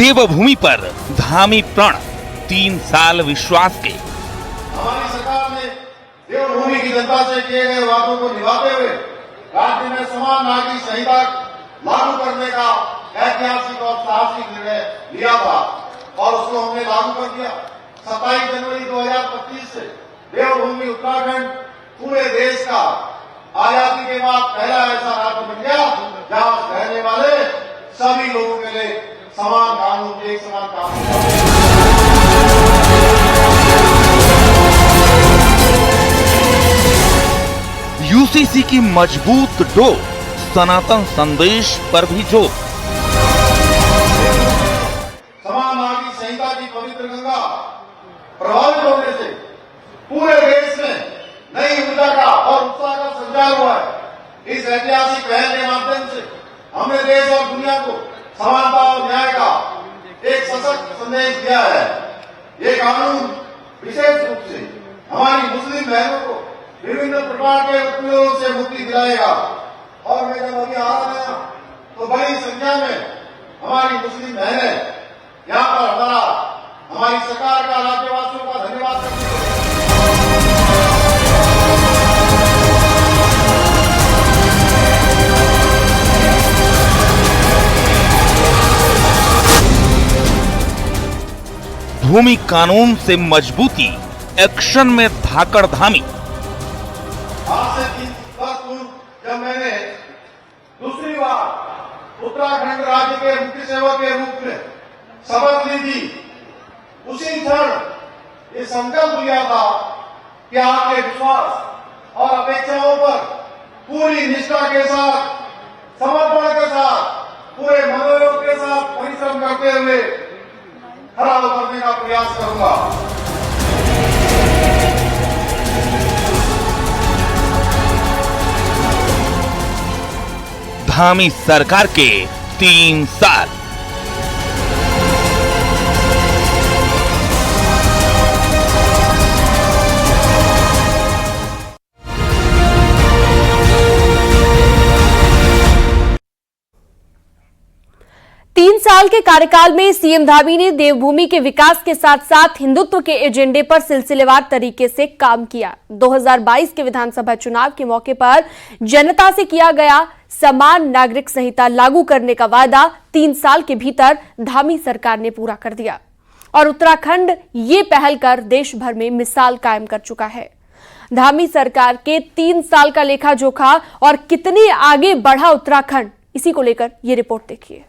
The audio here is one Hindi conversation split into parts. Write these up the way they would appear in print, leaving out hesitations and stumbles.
देवभूमि पर धामी प्रण 3 साल विश्वास के। हमारी सरकार ने देवभूमि की जनता से किए गए वादों को निभाते हुए राज्य में समान नागरिक संहिता लागू करने का ऐतिहासिक और साहसिक निर्णय लिया था और उसको हमने लागू कर दिया। 27 जनवरी 2025 से देवभूमि उत्तराखंड पूरे देश का आजादी के बाद पहला ऐसा राज्य बन गया जहां रहने वाले सभी लोगों के लिए समान कानून, एक समान कानून। यूसीसी की मजबूत डोर, सनातन संदेश पर भी जोर। समान नागरिक संहिता की पवित्र गंगा प्रभावित होने से पूरे देश में नई ऊर्जा का और उत्साह का संचार हुआ है। इस ऐतिहासिक पहल के माध्यम से हमने देश और दुनिया को समानता और न्याय का एक सशक्त संदेश दिया है। ये कानून विशेष रूप से हमारी मुस्लिम बहनों को विभिन्न प्रकार के उत्पीड़नों से मुक्ति दिलाएगा। और मैं जब अभी आ रहा था तो बड़ी संख्या में हमारी मुस्लिम बहनें यहाँ पर हमारी सरकार का, राज्यवासियों का धन्यवाद करती हैं। भूमि कानून से मजबूती, एक्शन में धाकड़ धामी। आज से 3 वर्ष पूर्व जब मैंने दूसरी बार उत्तराखंड राज्य के मुख्य सेवक के रूप में शपथ ली थी, उसी क्षण ये संकल्प लिया था कि आपके विश्वास और अपेक्षाओं पर पूरी निष्ठा के साथ, समर्पण के साथ, पूरे मनोयोग के साथ परिश्रम करते हुए खरा उतरने का प्रयास करूंगा। धामी सरकार के 3 साल। तीन साल के कार्यकाल में सीएम धामी ने देवभूमि के विकास के साथ साथ हिंदुत्व के एजेंडे पर सिलसिलेवार तरीके से काम किया। 2022 के विधानसभा चुनाव के मौके पर जनता से किया गया समान नागरिक संहिता लागू करने का वादा 3 साल के भीतर धामी सरकार ने पूरा कर दिया और उत्तराखंड ये पहल कर देश भर में मिसाल कायम कर चुका है। धामी सरकार के 3 साल का लेखा जोखा और कितनी आगे बढ़ा उत्तराखंड, इसी को लेकर ये रिपोर्ट देखिए।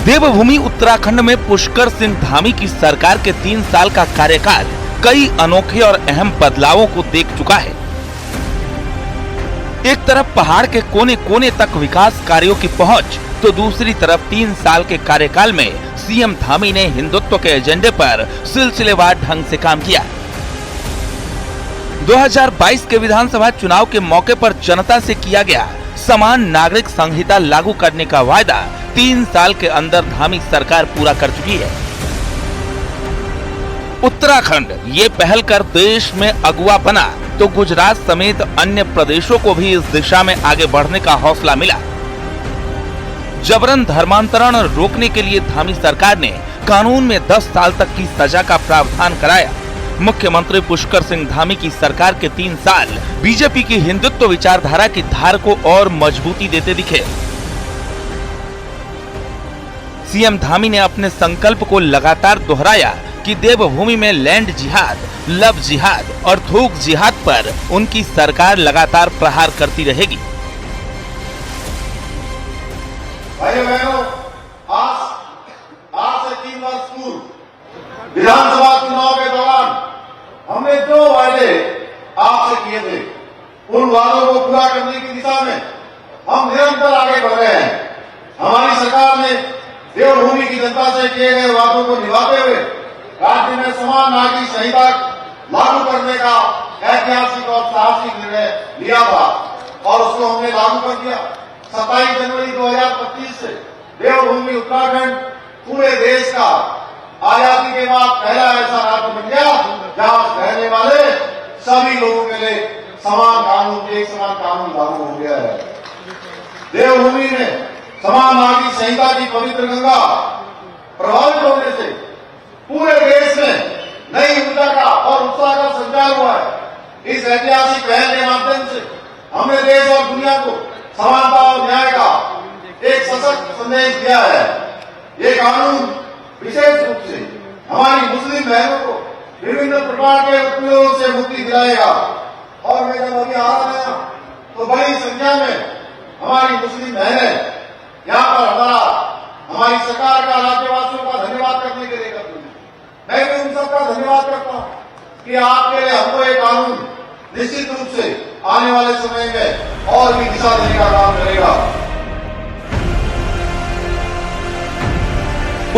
देवभूमि उत्तराखंड में पुष्कर सिंह धामी की सरकार के 3 साल का कार्यकाल कई अनोखे और अहम बदलावों को देख चुका है। एक तरफ पहाड़ के कोने कोने तक विकास कार्यों की पहुंच, तो दूसरी तरफ 3 साल के कार्यकाल में सीएम धामी ने हिंदुत्व के एजेंडे पर सिलसिलेवार ढंग से काम किया। 2022 के विधानसभा चुनाव के मौके पर जनता से किया गया समान नागरिक संहिता लागू करने का वायदा 3 साल के अंदर धामी सरकार पूरा कर चुकी है। उत्तराखंड ये पहल कर देश में अगुवा बना, तो गुजरात समेत अन्य प्रदेशों को भी इस दिशा में आगे बढ़ने का हौसला मिला। जबरन धर्मांतरण रोकने के लिए धामी सरकार ने कानून में 10 साल तक की सजा का प्रावधान कराया। मुख्यमंत्री पुष्कर सिंह धामी की सरकार के 3 साल बीजेपी की हिंदुत्व विचारधारा की धार को और मजबूती देते दिखे। सीएम धामी ने अपने संकल्प को लगातार दोहराया कि देवभूमि में लैंड जिहाद, लव जिहाद और थूक जिहाद पर उनकी सरकार लगातार प्रहार करती रहेगी। भाइयों बहनों, आज से 3 वर्ष पूर्व विधानसभा चुनाव के दौरान हमने जो वायदे आपसे किए थे, उन वादों को पूरा करने की दिशा में हम निरंतर आगे बढ़ रहे हैं। हमारी सरकार ने देवभूमि की जनता से किए गए वादों को निभाते हुए राज्य में समान नागरिक संहिता लागू करने का ऐतिहासिक और साहसिक निर्णय लिया था और उसको हमने लागू कर दिया। 27 जनवरी 2025 से देवभूमि उत्तराखंड पूरे देश का आजादी के बाद पहला ऐसा राज्य बन गया जहां रहने वाले सभी लोगों के लिए समान कानून, एक समान कानून लागू हो गया है। देवभूमि में समान नागरिक संहिता की पवित्र गंगा प्रभावित होने से पूरे देश में नई ऊर्जा का और उत्साह का संचार हुआ है। इस ऐतिहासिक पहल के माध्यम से हमने देश और दुनिया को समानता और न्याय का एक सशक्त संदेश दिया है। ये कानून विशेष रूप से हमारी मुस्लिम बहनों को विभिन्न प्रकार के उत्पीड़नों से मुक्ति दिलाएगा। और मैं जब अभी आ रहा था तो बड़ी संख्या में हमारी मुस्लिम बहनें यहाँ पर हमारी सरकार का, राज्यवासियों का धन्यवाद करने के लिए एकत्र हुई। मैं भी उन सबका धन्यवाद करता हूँ कि आपके लिए हमको ये कानून निश्चित रूप से आने वाले समय में और भी दिशा देने का काम करेगा।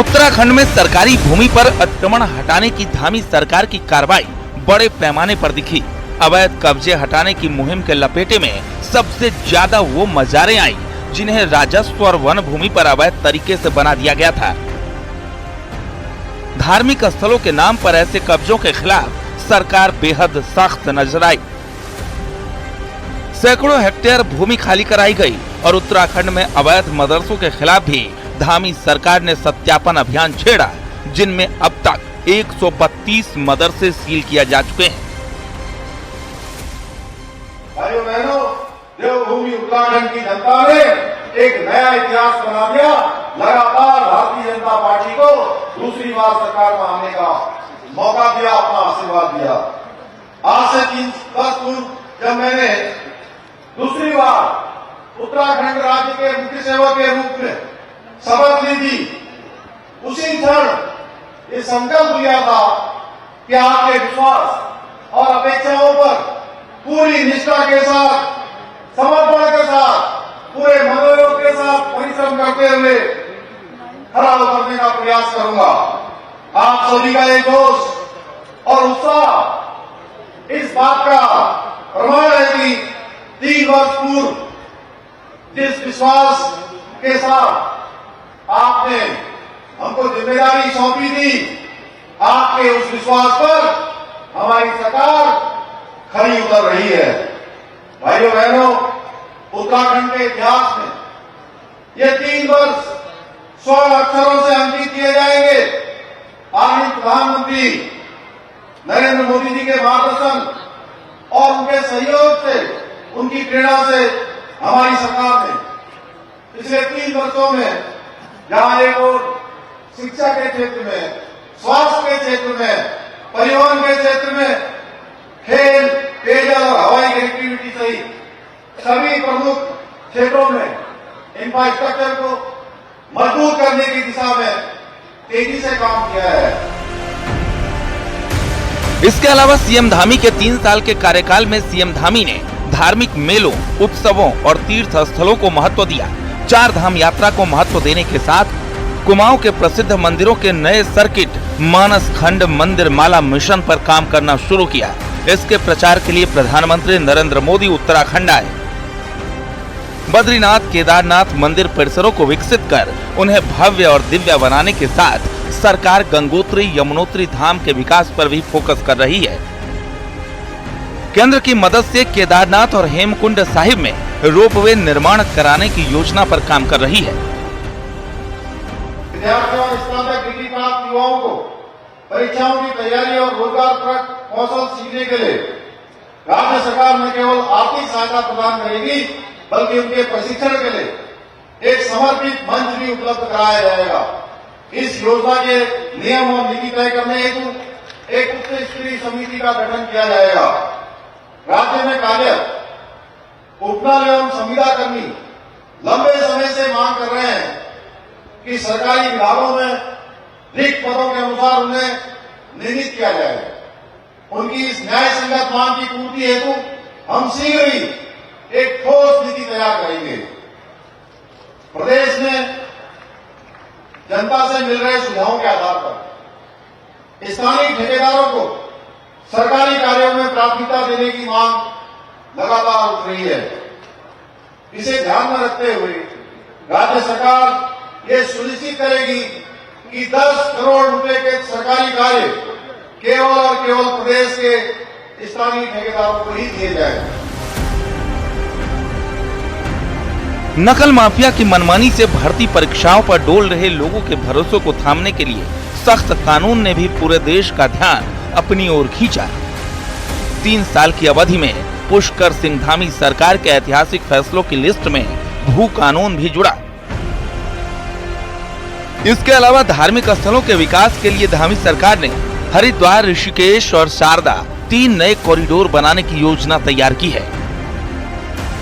उत्तराखंड में सरकारी भूमि पर अतिक्रमण हटाने की धामी सरकार की कार्रवाई बड़े पैमाने पर दिखी। अवैध कब्जे हटाने की मुहिम के लपेटे में सबसे ज्यादा वो मजारें आई जिन्हें राजस्व और वन भूमि पर अवैध तरीके से बना दिया गया था। धार्मिक स्थलों के नाम पर ऐसे कब्जों के खिलाफ सरकार बेहद सख्त नजर आई। सैकड़ों हेक्टेयर भूमि खाली कराई गई और उत्तराखंड में अवैध मदरसों के खिलाफ भी धामी सरकार ने सत्यापन अभियान छेड़ा, जिनमें अब तक 132 मदरसे सील किया जा चुके हैं। भाइयों बहनों, देवभूमि उत्तराखंड की जनता ने एक नया इतिहास बना दिया। लगातार भारतीय जनता पार्टी को दूसरी बार सरकार में आने का मौका दिया, अपना आशीर्वाद दिया। आज से 3 वर्ष पूर्व जब मैंने दूसरी बार उत्तराखंड राज्य के मुख्य सेवक के रूप में शपथ ली थी, उसी क्षण ये संकल्प लिया था कि आपके विश्वास और अपेक्षाओं पर पूरी निष्ठा के साथ, समर्पण के साथ, पूरे मनोयोग के साथ परिश्रम करते हुए खरा उतरने का प्रयास करूंगा। आप सभी का एक जोश और उत्साह इस बात का प्रमाण है कि 3 वर्ष पूर्व जिस विश्वास के साथ आपने हमको जिम्मेदारी सौंपी थी, आपके उस विश्वास पर हमारी सरकार खरी उतर रही है। भाइयों बहनों, उत्तराखंड के इतिहास में ये 3 वर्ष स्वर्ण अक्षरों से अंकित किए जाएंगे। आदरणीय प्रधानमंत्री नरेंद्र मोदी जी के मार्गदर्शन और उनके सहयोग से, उनकी प्रेरणा से हमारी सरकार ने पिछले 3 वर्षों में जहां एक और शिक्षा के क्षेत्र में, स्वास्थ्य के क्षेत्र में, परिवहन के क्षेत्र में, खेल, पेयजल और हवाई कनेक्टिविटी सहित सभी प्रमुख क्षेत्रों में इंफ्रास्ट्रक्चर को मजबूत करने की दिशा में तेजी से काम किया है। इसके अलावा सीएम धामी के 3 साल के कार्यकाल में सीएम धामी ने धार्मिक मेलों, उत्सवों और तीर्थ स्थलों को महत्व दिया। 4 धाम यात्रा को महत्व देने के साथ कुमाऊं के प्रसिद्ध मंदिरों के नए सर्किट मानस खंड मंदिर माला मिशन पर काम करना शुरू किया। इसके प्रचार के लिए प्रधानमंत्री नरेंद्र मोदी उत्तराखंड आए। बद्रीनाथ, केदारनाथ मंदिर परिसरों को विकसित कर उन्हें भव्य और दिव्य बनाने के साथ सरकार गंगोत्री, यमुनोत्री धाम के विकास पर भी फोकस कर रही है। केंद्र की मदद से केदारनाथ और हेमकुंड साहिब में रोपवे निर्माण कराने की योजना पर काम कर रही है। विद्यार्थियों और स्नातक डिग्री प्राप्त युवाओं को परीक्षाओं की तैयारी और रोजगार कौशल सीखने के लिए राज्य सरकार न केवल आर्थिक सहायता प्रदान करेगी, बल्कि उनके प्रशिक्षण के लिए एक समर्पित मंच भी उपलब्ध कराया जाएगा। इस योजना के नियम और नीति तय करने हेतु एक उच्च स्तरीय समिति का गठन किया जाएगा। राज्य में कार्यरत उपनल एवं संविदा कर्मी लंबे समय से मांग कर रहे हैं कि सरकारी विभागों में रिक्त पदों के अनुसार उन्हें नियमित किया जाए। उनकी इस न्याय संगत मांग की पूर्ति हेतु हम शीघ्र ही एक ठोस नीति तैयार करेंगे। प्रदेश में जनता से मिल रहे सुझावों के आधार पर स्थानीय ठेकेदारों को सरकारी कार्यों में प्राथमिकता देने की मांग लगातार उठ रही है। इसे ध्यान में रखते हुए राज्य सरकार ये सुनिश्चित करेगी कि 10 करोड़ रुपए के सरकारी कार्य केवल और केवल प्रदेश के स्थानीय ठेकेदारों को ही दिए जाएंगे। नकल माफिया की मनमानी से भर्ती परीक्षाओं पर डोल रहे लोगों के भरोसे को थामने के लिए सख्त कानून ने भी पूरे देश का ध्यान अपनी ओर खींचा। 3 साल की अवधि में पुष्कर सिंह धामी सरकार के ऐतिहासिक फैसलों की लिस्ट में भू कानून भी जुड़ा। इसके अलावा धार्मिक स्थलों के विकास के लिए धामी सरकार ने हरिद्वार, ऋषिकेश और शारदा 3 नए कॉरिडोर बनाने की योजना तैयार की है।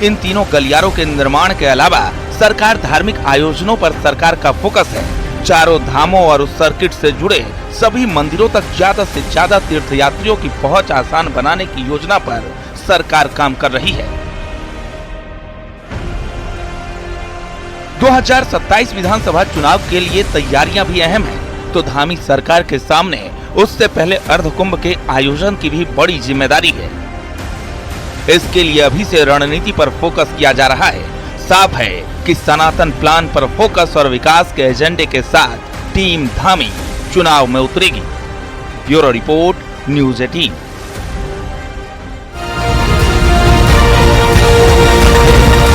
इन तीनों गलियारों के निर्माण के अलावा सरकार धार्मिक आयोजनों पर सरकार का फोकस है। चारों धामों और उस सर्किट से जुड़े सभी मंदिरों तक ज्यादा से ज्यादा तीर्थयात्रियों की पहुंच आसान बनाने की योजना पर सरकार काम कर रही है। 2027 विधानसभा चुनाव के लिए तैयारियां भी अहम हैं, तो धामी सरकार के सामने उससे पहले अर्धकुंभ के आयोजन की भी बड़ी जिम्मेदारी है। इसके लिए अभी से रणनीति पर फोकस किया जा रहा है। साफ है कि सनातन प्लान पर फोकस और विकास के एजेंडे के साथ टीम धामी चुनाव में उतरेगी। Bureau report, news 18।